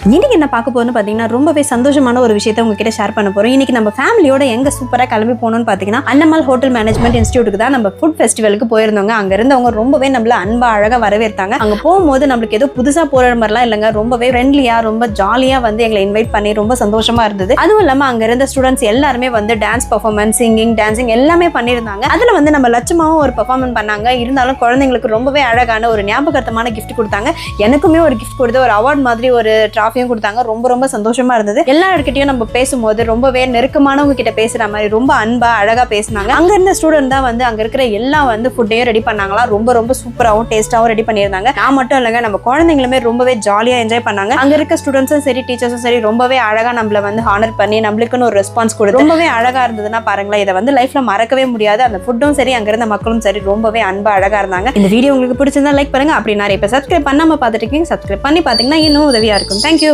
இன்னைக்கு என்ன பார்க்க போறோம்னு பார்த்தீங்கன்னா ரொம்பவே சந்தோஷமான ஒரு விஷயத்தை உங்ககிட்ட ஷேர் பண்ண போறோம். இன்னைக்கு நம்ம ஃபேமிலியோட எங்க சூப்பரா கிளம்பி போனோம்னு பார்த்தீங்கன்னா அன்னமால் ஹோட்டல் மேனேஜ்மெண்ட் இன்ஸ்டியூட்டுக்கு தான் நம்ம ஃபுட் ஃபெஸ்டிவலுக்கு போயிருந்தோங்க. அங்க இருந்தவங்க ரொம்பவே நம்மள அன்பா அழகா வரவேற்றாங்க. அங்க போகும்போது நம்மளுக்கு ஏதோ புதுசா போற மாதிரிலாம் இல்லைங்க, ரொம்பவே ஃப்ரெண்ட்லியா ரொம்ப ஜாலியா வந்து எங்களை இன்வைட் பண்ணி ரொம்ப சந்தோஷமா இருந்தது. அதுவும் இல்லாம அங்க இருந்த ஸ்டூடெண்ட்ஸ் எல்லாருமே வந்து டான்ஸ் பர்ஃபார்மன்ஸ், சிங்கிங், டான்சிங் எல்லாமே பண்ணியிருந்தாங்க. அதுல வந்து நம்ம லட்சமாவும் ஒரு பர்ஃபார்மன்ஸ் பண்ணாங்க. இருந்தாலும் குழந்தைங்களுக்கு ரொம்பவே அழகான ஒரு ஞாபகார்த்தமான கிஃப்ட் கொடுத்தாங்க. எனக்குமே ஒரு கிஃப்ட் கொடுத்து ஒரு அவார்ட் மாதிரி ஒரு டிராஃபியும் கொடுத்தாங்க. ரொம்ப ரொம்ப சந்தோஷமா இருந்தது. எல்லார்கிட்டயும் நம்ம பேசும்போது ரொம்பவே நெருக்கமானவங்க கிட்ட பேசுற மாதிரி ரொம்ப அன்பா அழகா பேசினாங்க. அங்க இருந்த ஸ்டூடெண்ட் தான் வந்து அங்க இருக்கிற எல்லாம் வந்து ஃபுட்டையும் ரெடி பண்ணாங்களா, ரொம்ப ரொம்ப சூப்பராகவும் டேஸ்டாகவும் ரெடி பண்ணியிருந்தாங்க. நான் மட்டும் இல்லைங்க, நம்ம குழந்தைங்களுமே ரொம்பவே ஜாலியா என்ஜாய் பண்ணாங்க. அங்க இருக்க ஸ்டூடெண்ட்ஸும் சரி டீச்சர்ஸும் சரி ரொம்பவே அழகா நம்மள வந்து ஹானர் பண்ணி நம்மளுக்குன்னு ஒரு ரெஸ்பான்ஸ் கொடுத்து ரொம்பவே அழகா இருந்ததுன்னா பாருங்களேன், இதை வந்து லைஃப்ல மறக்கவே முடியாது. அந்த ஃபுட்டும் சரி அங்க இருந்த மக்களும் சரி ரொம்பவே அன்பா அழகா இருந்தாங்க. இந்த வீடியோ உங்களுக்கு பிடிச்சிருந்தா லைக் பண்ணுங்க. அப்படி நிறைய இப்ப சப்ஸ்கிரைப் பண்ணாம பார்த்துட்டு இருக்கீங்க, சப்ஸ்கிரைப் பண்ணி பாத்தீங்கன்னா இன்னும் உதவியா இருக்கும். தேங்க்யூ.